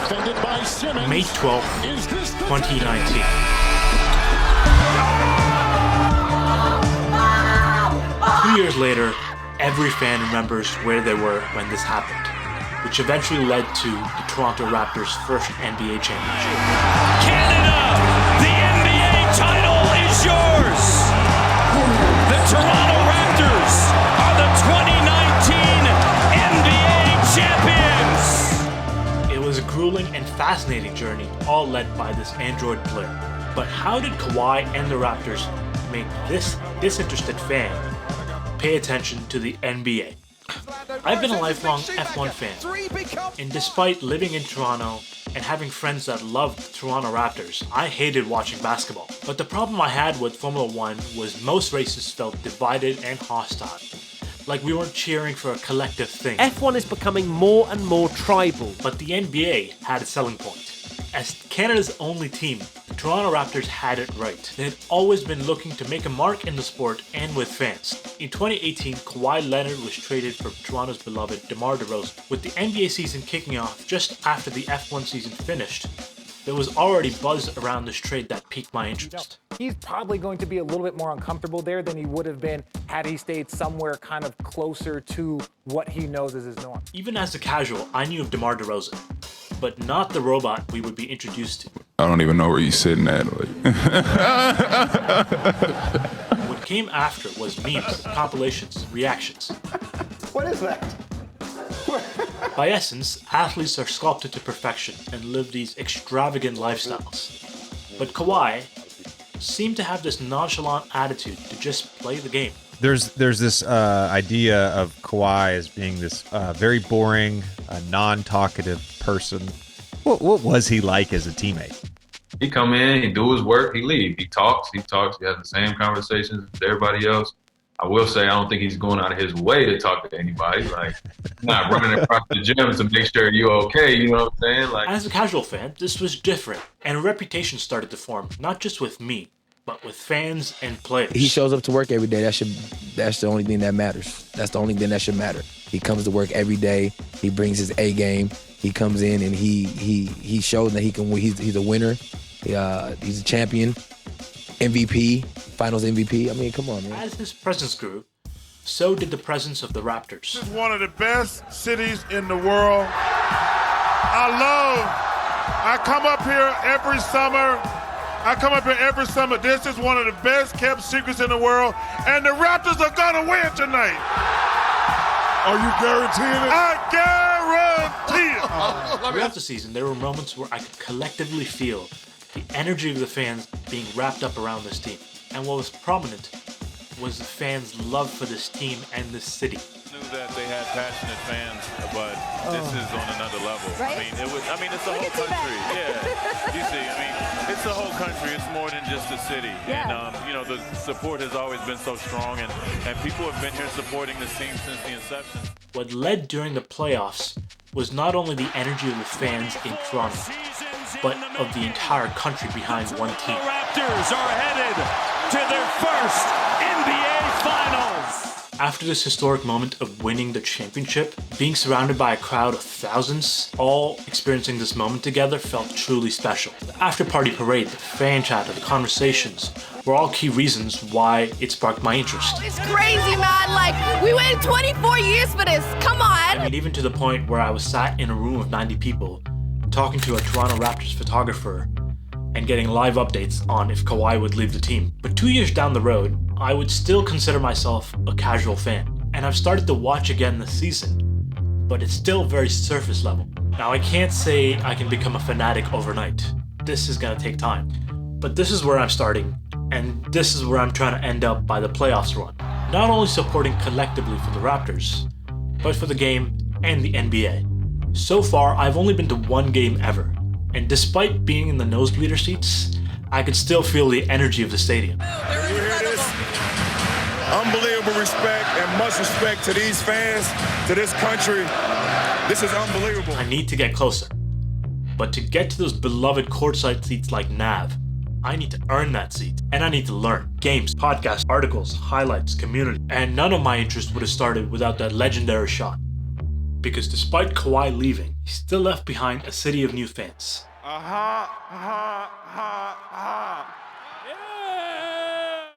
May 12th, 2019. Years later, every fan remembers where they were when this happened, which eventually led to the Toronto Raptors' first NBA championship. Canada, the NBA title is yours! The Toronto Raptors are the 2019 NBA champions! It was a grueling and fascinating journey, all led by this android player. But how did Kawhi and the Raptors make this disinterested fan pay attention to the NBA? I've been a lifelong F1 fan, and despite living in Toronto and having friends that loved the Toronto Raptors, I hated watching basketball. But the problem I had with Formula 1 was most races felt divided and hostile, like we weren't cheering for a collective thing. F1 is becoming more and more tribal. But the NBA had a selling point. As Canada's only team, the Toronto Raptors had it right. They had always been looking to make a mark in the sport and with fans. In 2018, Kawhi Leonard was traded for Toronto's beloved DeMar DeRozan. With the NBA season kicking off just after the F1 season finished, there was already buzz around this trade that piqued my interest. He's probably going to be a little bit more uncomfortable there than he would have been had he stayed somewhere kind of closer to what he knows as his norm. Even as a casual, I knew of DeMar DeRozan, but not the robot we would be introduced to. I don't even know where you're sitting at. What came after was memes, compilations, reactions. What is that? By essence, athletes are sculpted to perfection and live these extravagant lifestyles. But Kawhi seemed to have this nonchalant attitude to just play the game. There's this idea of Kawhi as being this very boring, non-talkative person. What was he like as a teammate? He come in, he do his work, he leave. He talks, he has the same conversations as everybody else. I will say I don't think he's going out of his way to talk to anybody. Like, not running across the gym to make sure you're okay, you know what I'm saying? Like, as a casual fan, this was different, and a reputation started to form, not just with me, but with fans and players. He shows up to work every day. That's the only thing that matters. That's the only thing that should matter. He comes to work every day. He brings his A game. He comes in and he shows that he can. He's a winner. He's a champion, MVP, Finals MVP. I mean, come on, man. As his presence grew, so did the presence of the Raptors. This is one of the best cities in the world. I come up here every summer. This is one of the best kept secrets in the world. And the Raptors are going to win tonight. Are you guaranteeing it? I guarantee it. Throughout the season, there were moments where I could collectively feel the energy of the fans being wrapped up around this team. And what was prominent was the fans' love for this team and this city. Knew that they had passionate fans, but this is on another level. Right? It's the whole country. Yeah, you see, it's the whole country. It's more than just the city. Yeah. And the support has always been so strong, and people have been here supporting this team since the inception. What led during the playoffs was not only the energy of the fans in Toronto, but of the entire country behind one team. The Raptors are headed to their first NBA Finals. After this historic moment of winning the championship, being surrounded by a crowd of thousands, all experiencing this moment together felt truly special. The after-party parade, the fan chat, the conversations were all key reasons why it sparked my interest. It's crazy, man. Like, we waited 24 years for this. Come on. I mean, even to the point where I was sat in a room of 90 people, talking to a Toronto Raptors photographer and getting live updates on if Kawhi would leave the team. But 2 years down the road, I would still consider myself a casual fan. And I've started to watch again this season, but it's still very surface level. Now, I can't say I can become a fanatic overnight. This is gonna take time. But this is where I'm starting, and this is where I'm trying to end up by the playoffs run. Not only supporting collectively for the Raptors, but for the game and the NBA. So far, I've only been to one game ever, and despite being in the nosebleeder seats, I could still feel the energy of the stadium. You hear this? Unbelievable respect and much respect to these fans, to this country. This is unbelievable. I need to get closer, but to get to those beloved courtside seats like Nav, I need to earn that seat, and I need to learn. Games, podcasts, articles, highlights, community, and none of my interest would have started without that legendary shot. because despite Kawhi leaving, he still left behind a city of new fans. Yeah!